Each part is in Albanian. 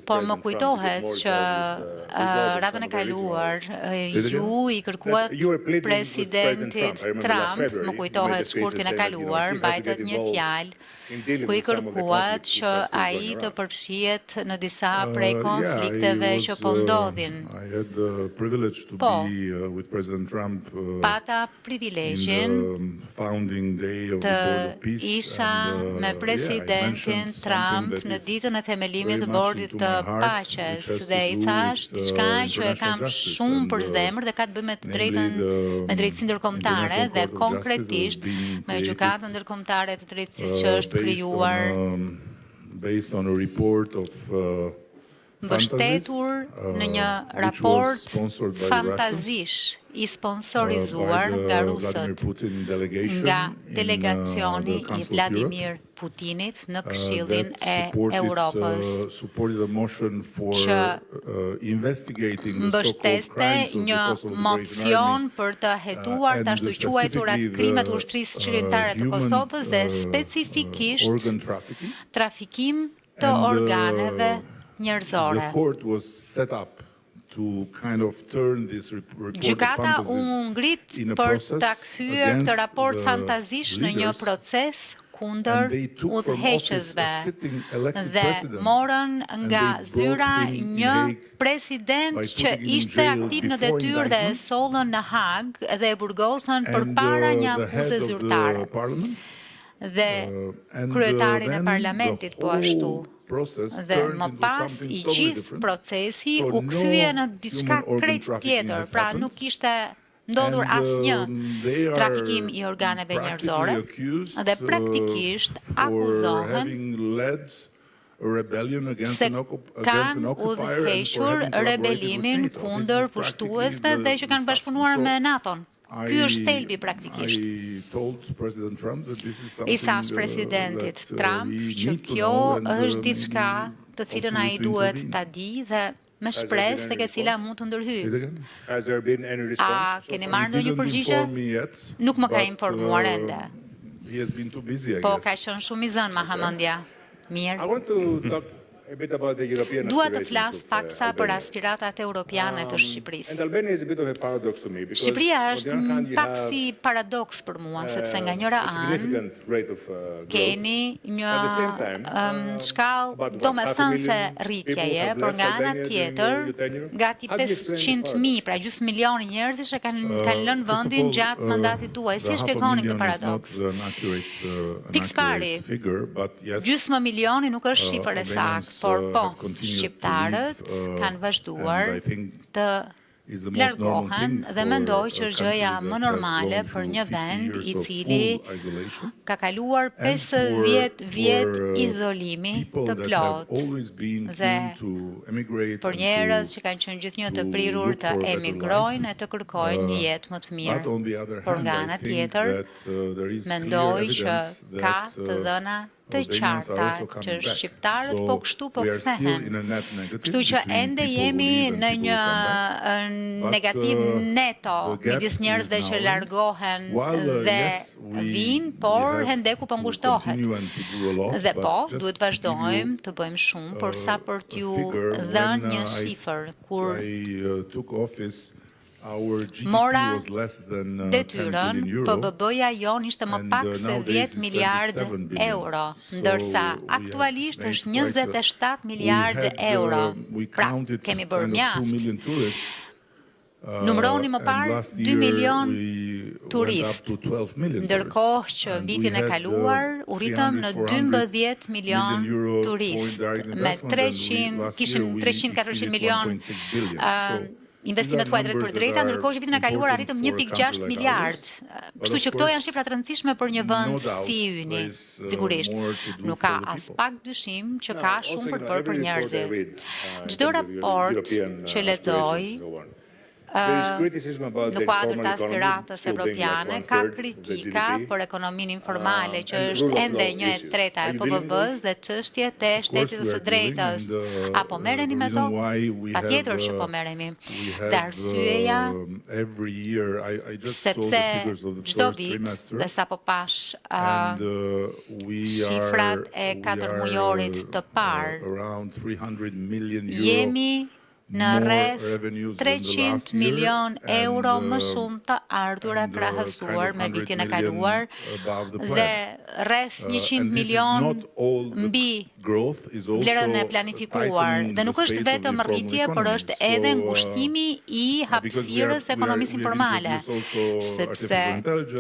Por më kujtohet që radhën e kaluar ju i kërkuat presidentit Trump, më kujtohet shkurtin e kaluar, mbajtet një fjalë ku i kërkuat që ai të përfshihet në disa prej konflikteve që po ndodhin. Po, pata privilegjin të isha me presidentin Trump në ditën e themelimit të bordit të paqes dhe i thash diçka që e kam shumë për zemër dhe ka të bëjë me drejtësinë ndërkombëtare dhe konkretisht me gjykatën ndërkombëtare të drejtësisë që është krijuar mbështetur në një raport fantazish i sponsorizuar nga rusët, nga delegacioni i Vladimir Putinit në Këshillin e Europës, që mbështeste një mocion për të hetuar të ashtu quajturat krimet ushtrisë qytetare të Kosovës dhe specifikisht trafikim të organeve njerëzore. Gjykata u ngrit për ta kthyer këtë raport fantazish në një proces kundër udhëheqësve dhe morën nga zyra një president që ishte aktiv në detyrë dhe e sollën në Hag dhe e burgosën përpara një akuze zyrtare. Dhe kryetarin e parlamentit po ashtu. Dhe më pas i gjithë procesi u kthye në diçka krejt tjetër, pra nuk ishte ndodhur asnjë trafikim i organeve njerëzore dhe praktikisht akuzohen se kanë udhëhequr rebelimin kundër pushtuesve dhe që kanë bashkëpunuar me NATO-n. Ky është thelbi praktikisht. I thash presidentit Trump që kjo është diçka të cilën ai duhet ta di dhe me shpresë tek e cila mund të ndërhyjë. A keni marrë ndonjë përgjigje? Nuk më ka informuar ende. Po ka qenë shumë i zënë Mahamendja. Mirë. Dua të flas paksa për aspiratat europiane të Shqipërisë. Shqipëria është pak si paradoks për mua, sepse nga njëra anë keni një shkallë domethënëse rritjeje, por nga ana tjetër gati 500.000, pra gjysmë milioni njerëzish që kanë lënë vendin gjatë mandatit tuaj. Si e shpjegoni këtë paradoks? Pikëpari, gjysmë milioni nuk është shifër e saktë. Por po, shqiptarët kanë vazhduar të largohen dhe mendoj që është gjëja më normale për një vend i cili ka kaluar 50 vjet izolimi të plot dhe për njerëz që kanë qenë gjithnjë të prirur të emigrojnë e të kërkojnë një jetë më të mirë. Por nga ana tjetër, mendoj që ka të dhëna të qarta që shqiptarët po kështu po kthehen. Kështu që ende jemi në një negativ neto midis njerëzve që largohen dhe vinë, por hendeku po ngushtohet. Dhe po, duhet vazhdojmë të bëjmë shumë, por sa për t'ju dhënë një shifër kur mora detyrën, PBB-ja jon ishte më pak se 10 miliard euro, ndërsa aktualisht është 27 miliard euro. Pra, kemi bërë mjaft. Numëroni më parë 2 milion turist, ndërkohë që vitin e kaluar u ritëm në 12 milion turist, me 300-400 milion investimet huaj drejt për drejta, ndërkohë që vitin e kaluar arritëm 1.6 miliard. Kështu që këto janë shifra të rëndësishme për një vend si yni. Sigurisht, nuk ka as pak dyshim që ka shumë për të bërë për njerëzit. Çdo raport që lexoj në kuadër të aspiratës evropiane, ka kritika për ekonominë informale, që është ende 1/3 e PBB-s dhe çështjet e shtetit të së drejtës. Apo merreni me to? Patjetër që po merremi. Dhe arsyeja, sepse çdo vit, dhe sapo pash shifrat e 4 mujorit të parë, jemi në rreth 300 milion euro më shumë të ardhura krahasuar me vitin e kaluar dhe rreth 100 milion mbi vlerën e planifikuar. Dhe nuk është vetëm rritje, por është edhe ngushtimi i hapësirës ekonomisë informale, sepse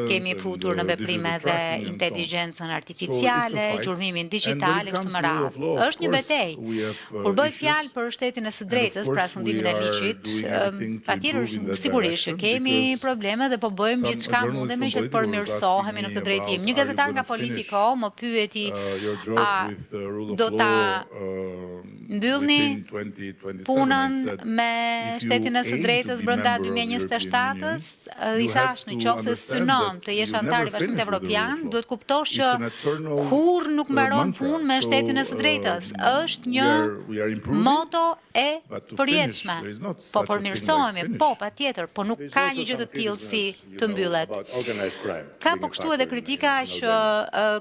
kemi futur në veprime dhe inteligjencën artificiale, gjurmimin digjital e kështu me radhë. Është një betejë. Kur bëhet fjalë për shtetin e së drejtës, pra sundimin e ligjit, patjetër sigurisht që kemi probleme dhe po bëjmë gjithçka mundemi që të përmirësohemi në këtë drejtim. Një gazetar nga Politico më pyeti a do ta mbyllni punën me shtetin e së drejtës brenda 2027-s? I thash, në qoftë se synon të jesh antar i Bashkimit Evropian, duhet kuptosh që kurrë nuk mbaron punë me shtetin e së drejtës. Është një moto e përjetshme. Po përmirësohemi, po patjetër, po nuk ka një gjë të tillë si të mbyllet. Ka po kështu edhe kritika që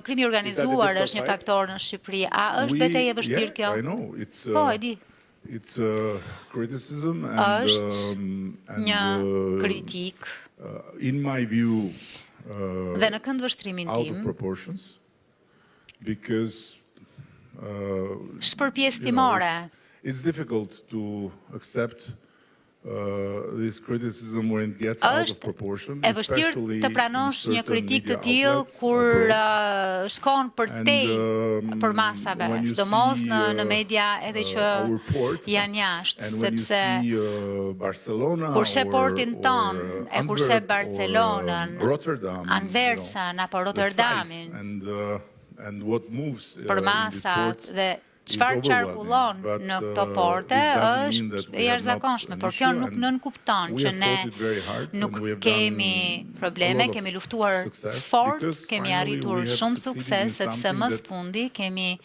krimi i organizuar është një faktor në Shqipëri. A është betejë e vështirë kjo? Po, e di. Është një kritik dhe në këndvështrimin tim shpërpjesëtimore. It's difficult to accept this criticism when it gets out of proportion. Është e vështirë të pranosh një kritik të tillë kur shkon përtej për masave, sidomos në media edhe që janë jashtë, sepse kur sheh portin ton, e kur sheh Barcelonën, Anversën apo Rotterdamin, për masat dhe çfarë qarkullon në këto porte është e jashtëzakonshme, por kjo nuk nënkupton që ne nuk kemi probleme, kemi luftuar fort, kemi arritur shumë sukses, sepse më së fundi kemi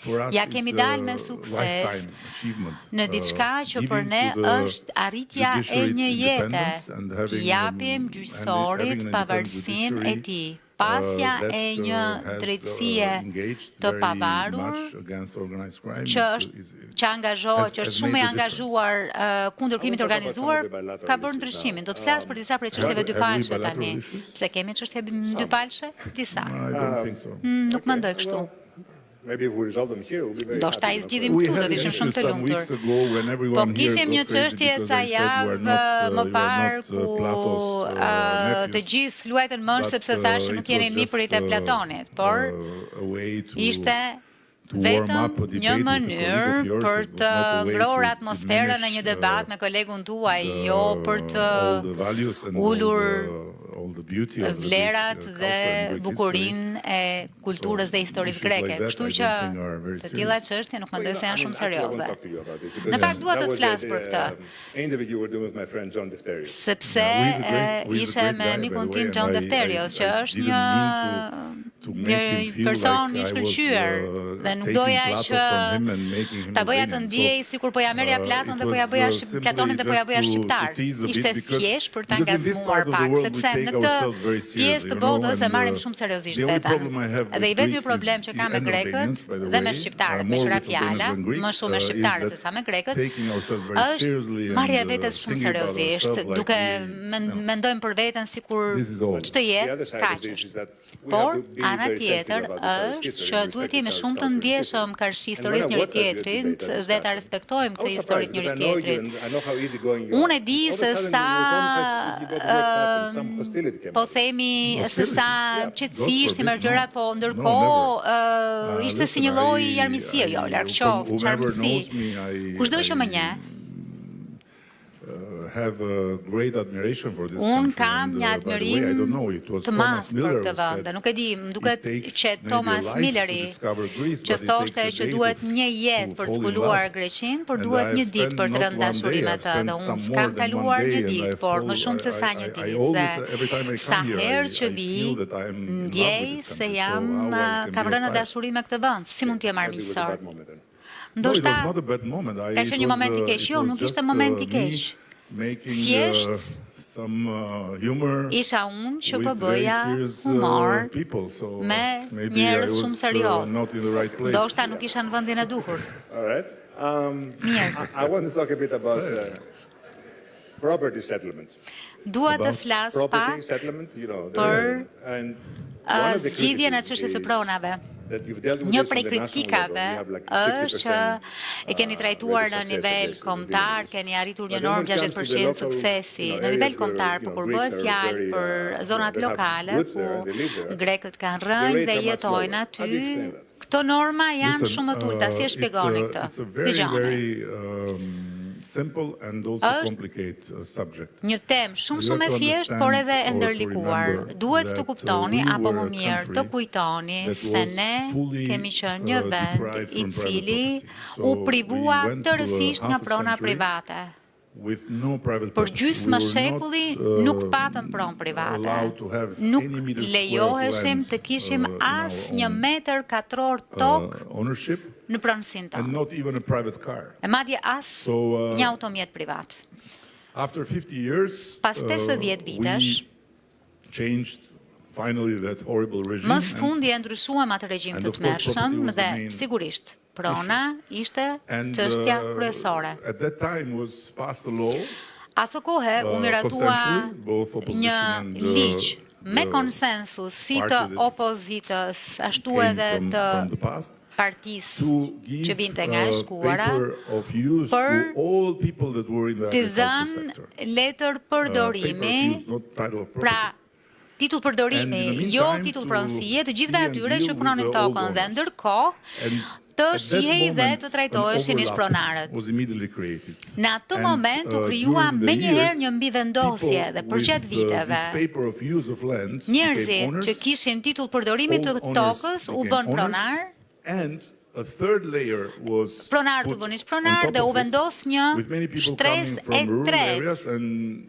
dalë me sukses në diçka që për ne është arritja e një jete, t'i japim gjyqësorit pavarësinë e tij. Pasja e një drejtësie të pavarur që është shumë e angazhuar kundër krimit të organizuar, ka bërë ndryshimin. Do të flas për disa prej çështjeve dypalshme tani. Pse kemi çështje dypalshe? Disa. Nuk mendoj kështu. Do shta i zgjidhim këtu, do të ishim shumë të lumtur. Po kishim një çështje ca javë më parë ku të gjithë luajtën mësh sepse thashë nuk jeni nipërit e Platonit, por ishte vetëm një mënyrë për të ngrohur atmosferën në një debat me kolegun tuaj, jo për të ulur vlerat dhe bukurinë e kulturës dhe historisë greke. Kështu që të tilla çështje nuk mendoj se janë shumë serioze. Në fakt dua të të flas për këtë. Sepse ishe me mikun tim John Defterios, që është një person i shkëlqyer dhe nuk doja që ta bëja të ndjej sikur po ja merrja Platonin dhe po ja bëja shqiptar. Ishte thjesht për ta ngacmuar pak, sepse në këtë pjesë të botës e marrim shumë seriozisht veten. Dhe i vetmi problem që ka me grekët dhe me shqiptarët, me qira fjala, më shumë me shqiptarët se sa me grekët, është marrja e vetes shumë seriozisht, duke mendojmë për veten sikur ç'të jetë kaq është. Por ana tjetër është që duhet jemi shumë të ndjeshëm karshi historisë njëri tjetrit dhe ta respektojmë këtë historitë njëri tjetrit. Unë e di se sa po themi se sa qetësi ishte me gjërat, po ndërkohë ishte si një lloj jarmisie, jo, larg qoftë, çarmësi. Kushdo që më njeh have a great admiration for this Unë country. kam një And, by the way, I don't know, it admirim was të Thomas madh Miller për who këtë vend. said Nuk e di, më duket it takes që maybe a Thomas life to Milleri discover Greece, që but it thoshte takes a që day duhet to- një jetë to për të fall in zbuluar love. Greqinë, por And duhet I një have ditë spent për të not rënë one dashuri day, me I've të. spent Dhe some unë more s'kam than one kaluar day, një and I ditë, por më fall- shumë se sa një I ditë. always, Dhe every time I sa come here, herë që I vi, feel that I'm in love with ndjej this se country. So jam how I can ka be vrënë hostile? dashuri me këtë vend. Si mund të jem Maybe it was a armiqësor? bad moment then. No, it was Ndoshta not a bad moment. ka qenë një moment i keq, jo, nuk ishte moment i keq. Making Thjesht some humor isha unë që with po very bëja serious humor people. So me maybe njerëz I shumë was serioz. not in the right place. Ndoshta nuk isha në vendin e duhur. All right. Mirë. I want to talk a bit about property settlement. Dua të About flas Property pak settlement, për and one of the zgjidhjen e criticisms çështjes së is pronave. that you've dealt with Një this prej on the national kritikave level. You have like është që 60%, e keni trajtuar rate në of success nivel of this, kombëtar, of keni arritur But një then when normë it comes to the 60% local, suksesi you know, në nivel areas where, kombëtar, you por know, kur Greeks bëhet are fjalë very, për zonat they have lokale roots there ku and they live there, grekët kanë the rënë rates dhe are much jetojnë lower. aty, How do you explain that? këto norma janë Listen, shumë të ulta. Si e shpjegoni këtë? It's a very, Dëgjoni. very simple and also Është complicated subject. Një temë shumë You shumë e have to thjeshtë, understand por edhe e or to ndërlikuar. remember Duhet të that, kuptoni, we apo were më a mirë country të kujtoni that se was ne fully, kemi qenë një vend deprived i from private cili property. u So privua we went through a tërësisht nga half a prona century private. with no private Për property. gjysmë We were shekulli not, nuk patëm pronë private. allowed to have Nuk any meter square of lejoheshim land, të kishim in our as një own, metër katror tokë ownership, në pronësinë and tonë. not even a private car. E madje as So, një automjet privat. After 50 years, Pas 50 vitesh, we changed finally that horrible regime. më së fundi e ndryshuam atë regjim and të of course, tmerrshëm property was the dhe main sigurisht prona ishte And, çështja kryesore. At that time was passed a law, Aso kohë u miratua consensually, both opposition një and, ligj me the konsensus si party të that opozitës, ashtu came edhe from të the past, partisë to që give vinte nga e shkuara, paper of use për to all people that were in the të agricultural dhënë sector. letër Paper of përdorimi, use, not title of property. pra titull përdorimi, And in the jo meantime, titull to pronësie, të gjithëve see and atyre deal që with punonin the old tokën dhe owners. ndërkohë And të at that shihej dhe moment, të an trajtoheshin ish overlap pronarët. was immediately created. Në atë And, moment u krijua during the me njëherë years, një mbivendosje people dhe përgjatë with, viteve. this paper of use of land became Njerëzit owners, që kishin titull përdorimi të old owners tokës u became bën owners, pronar, and a third layer was pronarët u put bën ish on pronar top dhe u of it, vendos një with many people shtresë coming e from rural tretë. areas and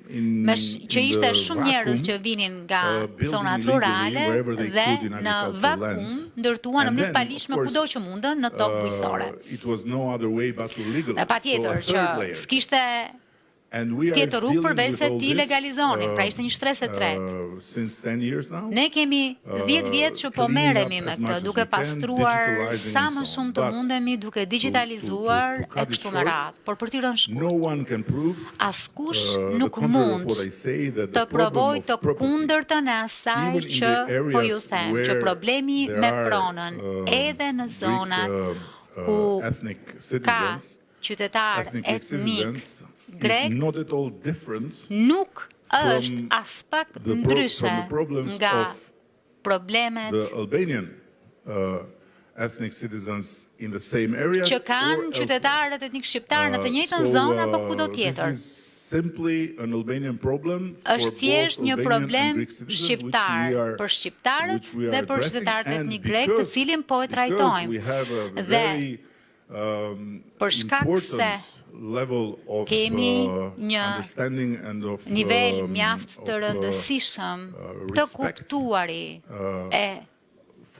in, Që in ishte the shumë njerëz vacuum, që vinin nga building zonat illegally rurale wherever they dhe could in në agricultural vakum lands. ndërtuan në And mënyrë then, palishme of course, kudo që mundën në tokë bujësore. It was no other way but to legalize. Dhe patjetër So që a third layer. s'kishte And we are tjetër rrugë dealing përveç with se all ti this, legalizonin, pra ishte një shtresë e tretë. Since 10 years now. Ne kemi 10 vjet që po cleaning merremi up me as much këtë, as duke we can, pastruar digitalizing sa and më so on. shumë të But mundemi, duke digitalizuar to cut e it kështu me short, radhë. Por për t'i rënë shkurt, No one can prove askush the nuk contrary of mund what I say, that të the problem provoj of të property, kundërtën e asaj even in që the areas po ju them, që where problemi there me are, pronën edhe në Greek, zonat ku ethnic ka citizens, qytetar ethnic Greek etnik citizens, grek is not at all different nuk është from as pak from ndryshe the problems nga of problemet the Albanian ethnic citizens in the same areas që or kanë elsewhere. qytetarët etnik shqiptar në të njëjtën So, zonë apo kudo tjetër. This is simply an Albanian problem for Është thjesht both një Albanian problem and Greek citizens, shqiptar which we are- për shqiptarët which we are dhe për addressing, qytetarët and etnik grek, të because- cilin po e because we trajtojmë. have a Dhe very, për shkak se important level of kemi një understanding and of nivel mjaft të of, rëndësishëm të respect, kuptuari e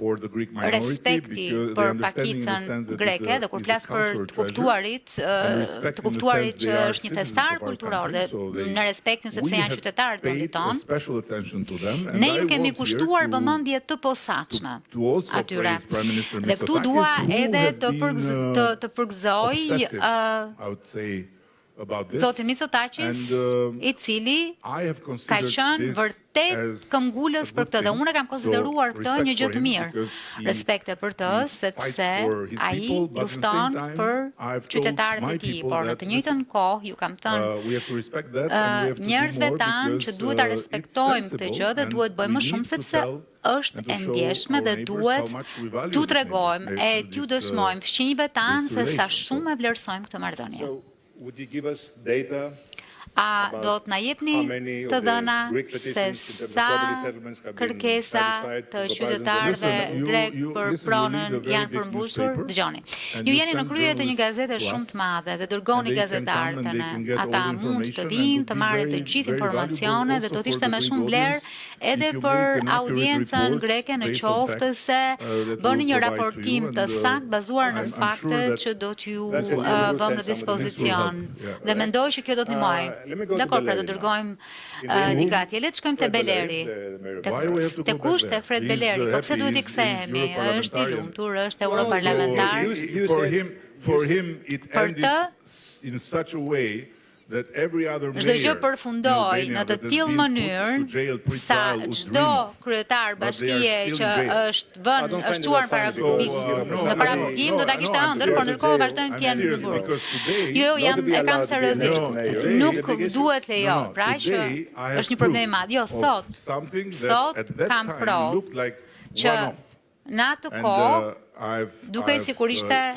for the Greek minority, respekti because the për understanding in the pakicën sense that greke it's a- dhe kur it's a flas për cultural të treasure, kuptuarit, and respect të in the kuptuarit sense që they are është një citizens testar of our kulturor country, dhe so they- në respektin sepse we janë have qytetarë të vendit paid tonë. special attention to them, and Ne I ju kemi want here kushtuar to- vëmendje të posaçme to also atyre. praise Prime Minister Dhe këtu Mitsotakis, dua who edhe has të been, të përgëzoj obsessive, I would say, about this. zotin Mitsotakis, And, i cili I have ka considered qenë this vërtet as këmbgulës a për good këtë dhe thing. unë e kam konsideruar So, këtë një respect gjë for të him mirë. because he- Respekte për të, he sepse fights for his ai people, but at the lufton same time, për I've told qytetarët my e tij, people por në that, të njëjtën kohë ju kam thënë we have to respect that, and we have to do njerëzve more tanë që because, duhet ta it's respektojmë këtë sensible gjë dhe and duhet bëjmë we më shumë need to sepse tell është and to e show ndjeshme our dhe neighbors duhet how much we value t'u this tregojmë e t'ju this, dëshmojmë fëmijëve tanë this se sa relation. shumë e vlerësojmë këtë marrëdhënie. So, would you give us data A do të na jepni të dhëna se sa kërkesa të qytetarëve grek për pronën janë përmbushur? Dëgjoni. Ju jeni në krye të një gazete shumë të madhe dhe dërgoni gazetarët e ne. Ata mund të vinë të marrin të gjithë informacione dhe do të ishte më shumë vlerë edhe për audiencën greke në qoftë se bëni një raportim të saktë bazuar në fakte që do t'ju vëmë në dispozicion. Dhe mendoj që kjo do të ndihmojë. Dakor, pra do dërgojmë digati. Le të shkojmë te Beleri. Te kush te Fred Beleri? Po pse duhet i kthehemi? Është i lumtur, është europarlamentar. For him it ended in such a way that every other Çdo gjë përfundoi në të tillë mënyrë sa çdo kryetar bashkie që është çuar para në parapurgim do ta kishte ëndër, por ndërkohë vazhdojnë të jenë në burg. Jo, e kam seriozisht. Nuk duhet lejo, pra që është një problem i madh. Jo, sot kam provë që në atë kohë duke sikur ishte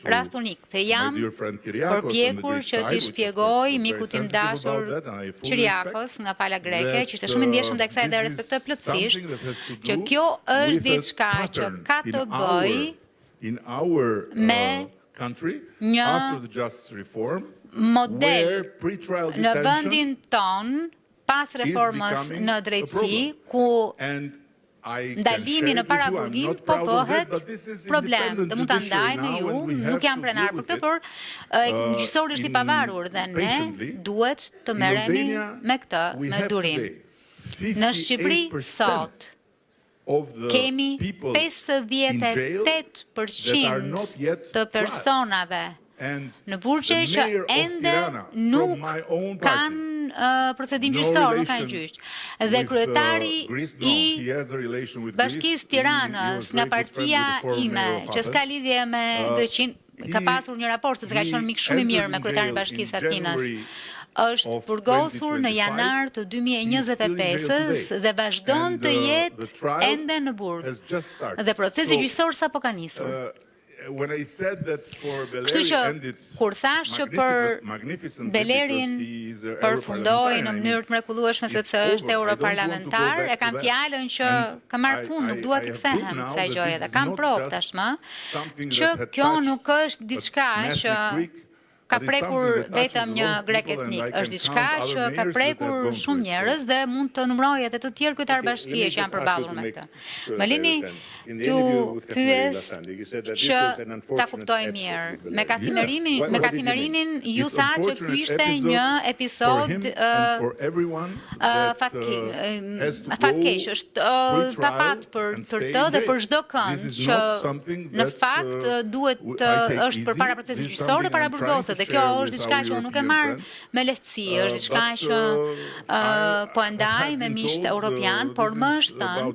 rast unik, dhe jam përpjekur që t'i shpjegoj miku tim dashur Kyriakos nga pala greke, që ishte shumë i ndjeshëm dhe kësaj dhe respektoj plotësisht, që kjo është diçka që ka të bëjë me një model në vendin ton pas reformës në drejtësi, ku ndalimi në paraburgim po bëhet problem. Dhe mund ta ndaj me ju, nuk jam krenar për këtë, por gjyqësori është i pavarur dhe ne duhet të merremi me këtë me durim. Në Shqipëri sot kemi 58% të personave në burgje që ende nuk kanë procedim gjyqësor, nuk kanë gjyq. Dhe kryetari i Bashkisë Tiranës nga partia ime, që s'ka lidhje me Greqinë, ka pasur një raport sepse ka qenë mik shumë i mirë me kryetarin e Bashkisë Atinës, është burgosur në janar të 2025-s dhe vazhdon të jetë ende në burg. Dhe procesi gjyqësor sapo ka nisur. Kështu që kur thash që për Belerin përfundoi në mënyrë të mrekullueshme sepse është europarlamentar, e kam fjalën që ka marrë fund, nuk dua t'i kthehem kësaj gjoje dhe kam provë tashmë që kjo nuk është diçka që ka prekur vetëm një grek etnik, është diçka që ka prekur shumë njerëz dhe mund të numëroj edhe të tjerë kryetar bashkie që janë përballur me këtë. Më lini t'ju pyes që ta kuptoj mirë. Me Katimerinin ju tha që ky ishte një episod fatkeq, është pa fat për të dhe për çdo kënd që në fakt duhet është përpara procesit gjyqësor dhe para burgoset. Dhe kjo është diçka që unë nuk e marr me lehtësi, është diçka që po e ndaj me miqtë europian, por më është thënë,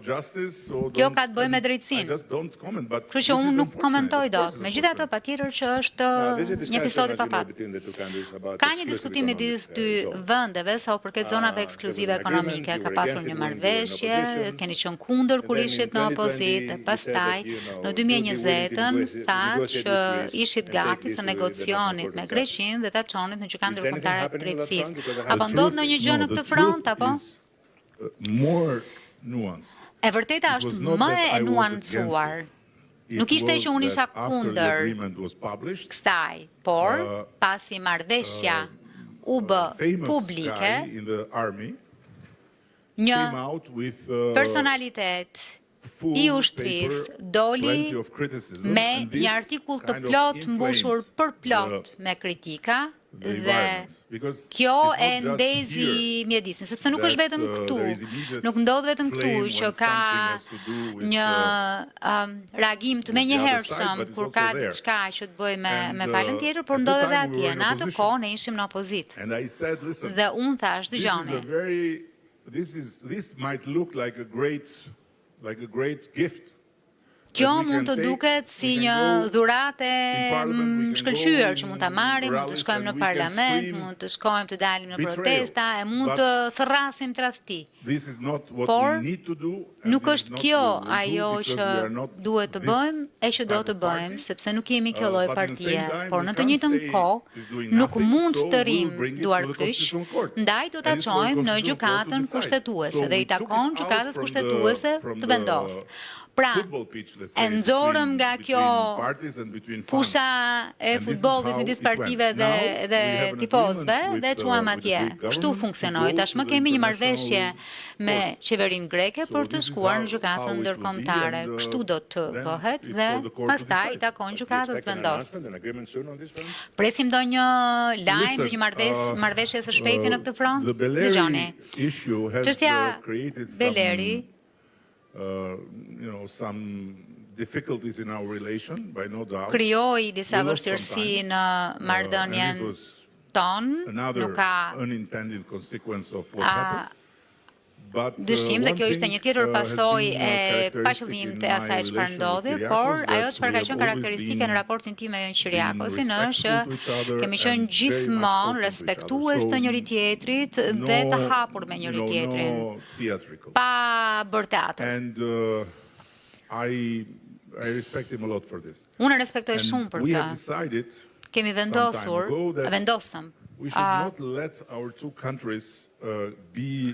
kjo ka të bëjë me drejtësinë. Kështu që unë nuk komentoj dot. Megjithatë, patjetër që është një episod i pafat. Ka një diskutim midis dy vendeve sa u përket zonave ekskluzive ekonomike. Ka pasur një marrëveshje, keni qenë kundër kur ishit në opozitë, pastaj në 2020-ën thatë që ishit gati të negocionit me Greqinë dhe ta çonit në gjykatën ndërkombëtare të drejtësisë. Apo ndodh ndonjë gjë në këtë front apo? E vërteta është më e nuancuar. Nuk ishte që unë isha kundër kësaj, por pasi marrëveshja u bë publike, një personalitet i ushtrisë doli me një artikull të plot mbushur për plot me kritika dhe kjo e ndezi mjedisin, sepse nuk është vetëm këtu, nuk ndodh vetëm këtu që ka një reagim të menjëhershëm kur ka diçka që të bëjë me palën tjetër, por ndodh edhe atje. Në atë kohë ne ishim në opozitë. Dhe unë thash, dëgjoni. This might look like a great gift. Kjo mund të duket si një dhuratë shkëlqyer që mund ta marrim, mund të shkojmë në parlament, mund të shkojmë të dalim në protesta, e mund të thërrasim tradhti. Por nuk është kjo ajo që duhet të bëjmë e që do të bëjmë, sepse nuk jemi kjo lloj partie, por në të njëjtën kohë nuk mund të rrim duar kryq, ndaj do ta çojmë në gjykatën kushtetuese dhe i takon gjykatës kushtetuese të vendosë. Pra, e nxorëm nga kjo fusha e futbollit midis partive dhe tifozëve dhe quam atje. Kështu funksionoi. Tashmë kemi një marrëveshje me qeverinë greke për të shkuar në gjykatën ndërkombëtare. Kështu do të bëhet dhe pastaj i takon gjykatës të vendosë. Presim ndonjë lajm, ndonjë marrëveshje së shpejti në këtë front? Dëgjoni. Çështja Beleri some difficulties in our relation, by no doubt. Krijoi disa vështirësi në marrëdhënien tonë, nuk ka unintended consequence of what happened. Dyshim dhe kjo ishte një tjetër pasojë e paqëllimit të asaj çfarë ndodhi, por ajo çfarë ka qenë karakteristike në raportin tim me Jon Kyriakosin është që kemi qenë gjithmonë respektues të njëri tjetrit dhe të hapur me njëri tjetrin, pa bërë teatr. I respect him a lot for this. Unë respektoj shumë për të. Kemi vendosëm we should not let our two countries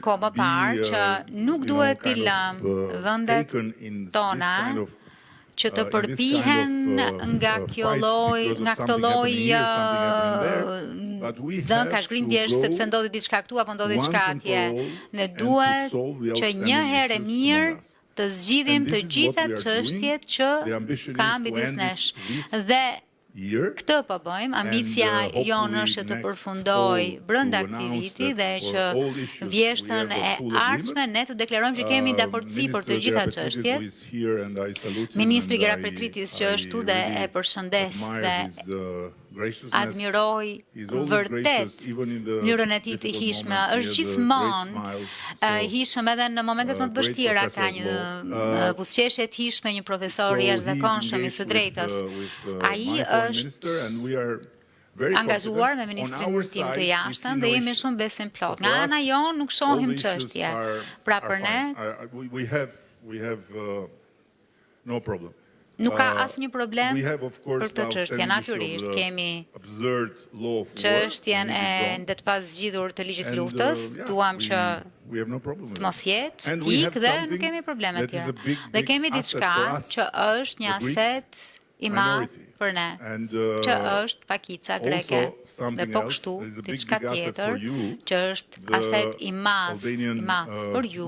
ko më parë që nuk duhet t'i lëmë vendet tona që të përpihen nga këtë lloj ka shgrindjesh sepse ndodhi diçka këtu apo ndodhi diçka atje. Ne duhet që një herë e mirë të zgjidhim të gjitha çështjet që kanë midis nesh. Dhe këtë po bëjmë, ambicia jonë është të përfundoj brenda këtij viti dhe që vjeshtën e ardhshme ne të deklarojmë që kemi dakordsi për të gjitha çështjet. Ministri Gerapetritis që është këtu dhe e përshëndes dhe admiroj vërtet mënyrën e tij të hijshme, është gjithmonë hijshëm edhe në momentet më të vështira, ka një buzëqeshje të hijshme, një profesor i jashtëzakonshëm i së drejtës. Ai është angazhuar me ministrin tim të jashtëm dhe jemi shumë besim plot. Nga ana jonë nuk shohim çështje. Pra për ne nuk ka asnjë problem për këtë çështje. Natyrisht kemi çështjen e ndetpas zgjidhur të ligjit të luftës, duam që të mos jetë, tik dhe nuk kemi probleme të tjera. Dhe kemi diçka që është një aset i madh për ne, që është pakica greke. Dhe po kështu, diçka tjetër që është aset i madh për ju,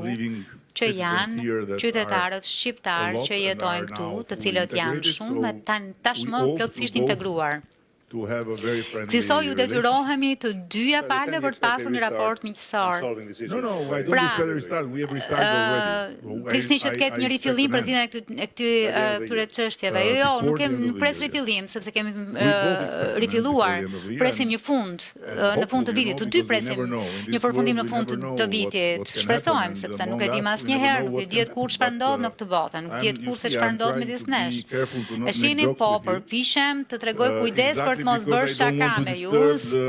që janë qytetarët shqiptar që jetojnë këtu, të cilët janë shumë tashmë plotësisht integruar. Kësaj ju detyrohemi të dyja palë për të pasur një raport miqësor. Pra, prisni që të ketë një rifillim për zgjidhjen e këtyre çështjeve. Jo, nuk pres rifillim, sepse kemi rifilluar. Presim një fund në fund të vitit, të dy presim një përfundim në fund të vitit. Shpresojmë, sepse nuk e dim asnjëherë, nuk e diet kur çfarë ndodh në këtë botë, nuk diet kur se çfarë ndodh midis nesh. E shihni, po përpiqem të tregoj kujdes për mos bërë shaka me ju,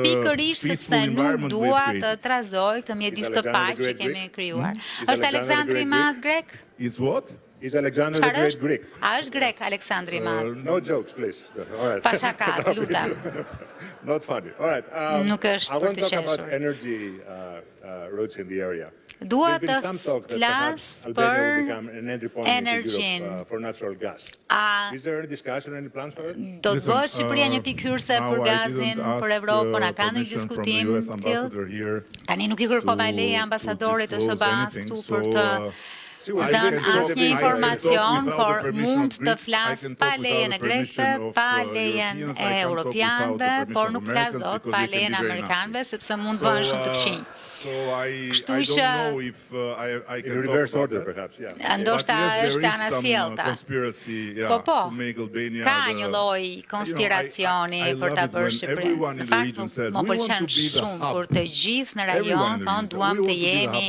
pikërisht sepse nuk dua të trazoj këtë mjedis të paq që kemi krijuar. Është Aleksandri i Madh grek? It's what? Is Alexander the Great Greek? A është grek Aleksandri i Madh? No jokes, please. All right. Pa shaka, lutem. Not funny. All right. Nuk është për të qeshur. I want to talk about energy routes in the area. Dua të flas për energjinë. Do të bëhet Shqipëria një pikë hyrëse për gazin për Evropën, a ka ndonjë diskutim tillë? Tani nuk i kërkova leje ambasadorit të SBA-s këtu për të dhënë asnjë informacion, por mund të flas pa lejen e grekëve, pa lejen e europianëve, por nuk flas dot pa lejen e amerikanëve, sepse mund të bëhen shumë të këqij. Kështu që ndoshta është anasjellta. Po, ka një lloj konspiracioni për ta bërë Shqipërinë. Në fakt, më pëlqen shumë kur të gjithë në rajon thonë duam të jemi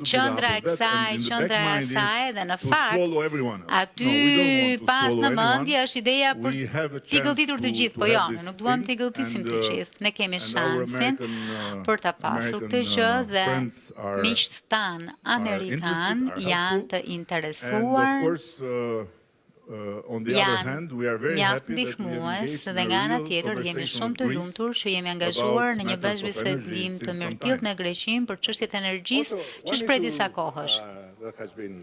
qendra e kësaj, qendra e mind saj is dhe në to fakt swallow everyone else. aty No, we don't want to pas swallow në anyone. mendje është ideja për We have a t'i chance gëlltitur të to- gjithë, to po have jo, this nuk duam thing, t'i gëlltisim and, të gjithë. Ne kemi and our shansin American, për ta pasur këtë gjë dhe friends are miqtë tanë amerikan interested, are janë helpful. të And of interesuar, course, on the other janë hand, we are very mjaft happy that we have ndihmues engaged in dhe a nga ana real tjetër jemi conversation shumë with të Greece lumtur që jemi angazhuar about në një matters of bashkëbisedim energy të since some mirëfillt time. me Greqinë për çështjet e energjisë Also, që është prej disa kohësh. that has been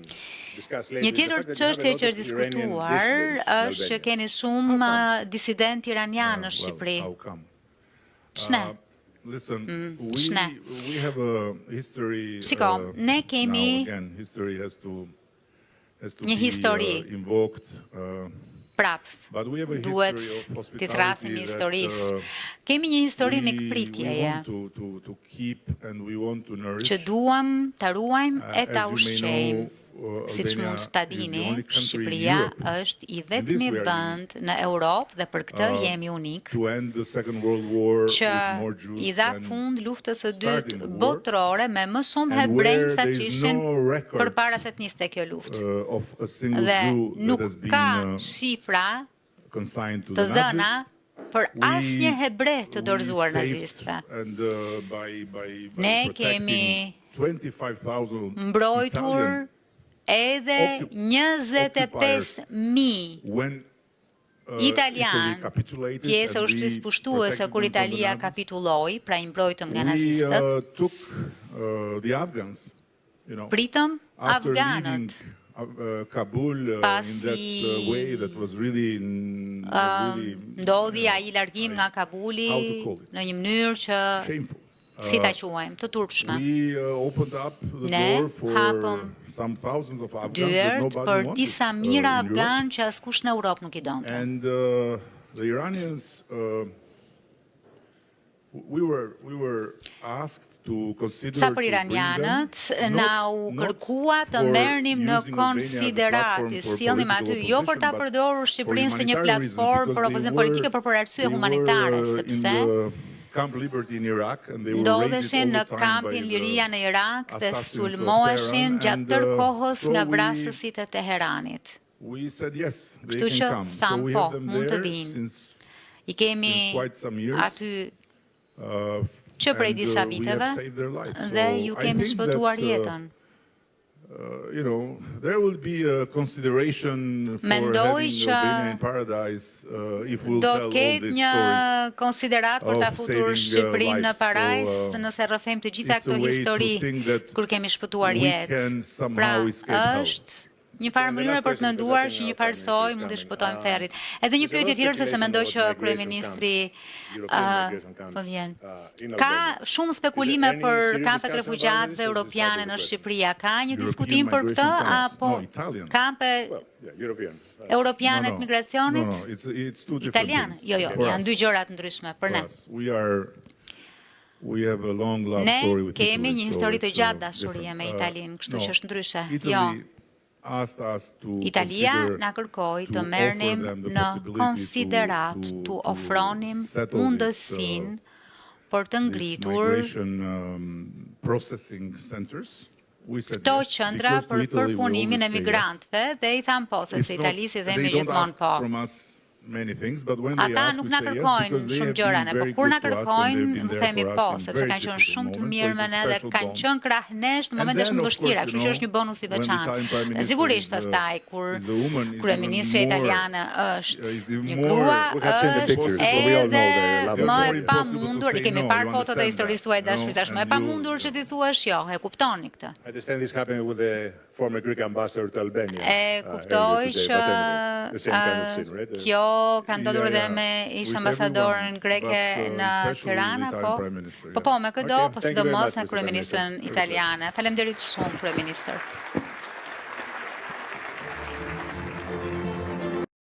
discussed lately Një is the tjetër fact that you have a çështje lot që of është Iranian diskutuar dissidents in është që Albania. keni shumë disident iranian në Well, Shqipëri. how come? Ç'ne? Listen, Shne. we have a history. Shiko, ne kemi- now again, history has to Një be histori. invoked. Prap, But we have a duhet history of t'i thrasim hospitality historisë. that Kemi një histori we mikpritjeje want to keep and we want to nourish. që duam ta ruajmë e ta As you may ushqejmë. know, Siç Albania mund ta is the dini, only country in Shqipëria Europe është i In vetmi this we are vend në Europë dhe për këtë Uh, jemi unik to end the Second World War që with more Jews i dha than fund luftës së starting dytë the war, botërore me më shumë and hebrej where sa there që is ishin no record përpara se të niste kjo luftë. of a single Dhe Jew nuk that has been ka shifra consigned to të the dhëna Nazis. për asnjë We- hebre të dorëzuar we saved nazistëve. and, by Ne protecting kemi 25,000 Mbrojtur Italian edhe 25.000 when italian, Italy capitulated pjesë e and we ushtrisë pushtuese protected kur them from the Italia Nazis. kapitulloi, pra i mbrojtëm nga We nazistët, took the Afghans, pritëm after afganët. leaving Kabul in Pasi, that way that was really Ndodhi ai largim nga Kabuli how to call it? në një mënyrë që shameful. si ta quajmë, të turpshme. We opened up the Ne door for hapëm some thousands of Afghans that Dyert nobody për wanted, disa in mijëra Europe. afgan që askush në Europë nuk i donte. And the Iranians, we were asked to consider Sa to për bring them, iranianët, na u kërkua të for merrnim në using Albania as a konsiderat, platform i for sillnim aty political jo për ta opposition, but përdorur for Shqipërinë si një humanitarian platformë reasons, për because opozim they politike, were- por për arsye they humanitare, were sepse in the Camp Liberty in Iraq, and they were raided ndodheshin all në the time kampin by Liria the në Irak dhe assassins of sulmoheshin Tehran, gjatë and, tërë kohës so nga we- vrasësit e Teheranit. We said yes, they Kështu që can come. So tham we po, have them mund të there vinë. since I kemi quite some years. aty uh, që prej and, disa we viteve have saved their lives. dhe So ju I kemi think shpëtuar that, jetën. You know, there will be a consideration for Mendoj having që Albania in paradise if we'll do tell të all ketë these një stories. konsiderat për ta of futur saving, Shqipërinë në lives. parajs, So, nëse rrëfejmë të gjitha it's a këto way to histori think that kur kemi shpëtuar we jetë. can Pra, somehow escape hell. është një farë mënyrë për të menduar që një farë soi mund të shpëtojmë ferrit. Edhe një pyetje tjetër sepse mendoj që kryeministri po vjen. Ka shumë spekulime për kampet refugjatëve europiane në Shqipëri. Ka një diskutim për këtë apo No, Italian. kampe europiane të migracionit? No, it's two different Italiane? things. Jo, For janë us. dy gjëra të ndryshme për ne. For us, we have a long love Ne story with kemi Italy, një so histori të it's, gjatë dashurie different. me Italinë, kështu No, që është ndryshe. Italy Jo. asked us to Italia consider na kërkoi to të offer merrnim them the në possibility konsiderat të ofronim settle this, mundësinë për të these ngritur migration processing centers. We said këto yes, qendra because to për Italy we përpunimin e always say yes. migrantëve dhe i tham po, It's sepse not- Itali si they themi don't gjithmonë ask po. from us many things, but when they Ata ask, nuk we na say yes, kërkojnë because they shumë have gjëra, been ne, por very kur na good to us and kërkojnë, they've been më there themi for po, us in sepse very kanë qenë difficult shumë të moments, mirë so me it's a ne dhe special kanë bond. qenë krahnesh në And momente then, shumë of vështira, course, kështu që you është një bonus i know, when the veçantë. Italian Prime Dhe Minister sigurisht is, pastaj kur is a woman, is kryeministri even more- italiane është is even një more- grua, We have seen the është pictures, so we all know edhe the love më affair, e yeah. pamundur, i kemi No, parë you fotot e understand historisë that, tuaj no? dashuri, tashmë e And pamundur që ti thuash jo, e kuptoni këtë. I understand this happened with the former Greek ambassador to Albania. E earlier kuptoj today, që but anyway, the same kind of scene, right? kjo ka ndodhur Yeah, edhe yeah. me ish With ambasadorin everyone, greke but, në especially Tirana, the po. Italian Prime Minister, Po yeah. po, me këdo, Okay, po thank you very sidomos much, me Mr. Prime Minister. kryeministren italiane. Faleminderit shumë kryeministër.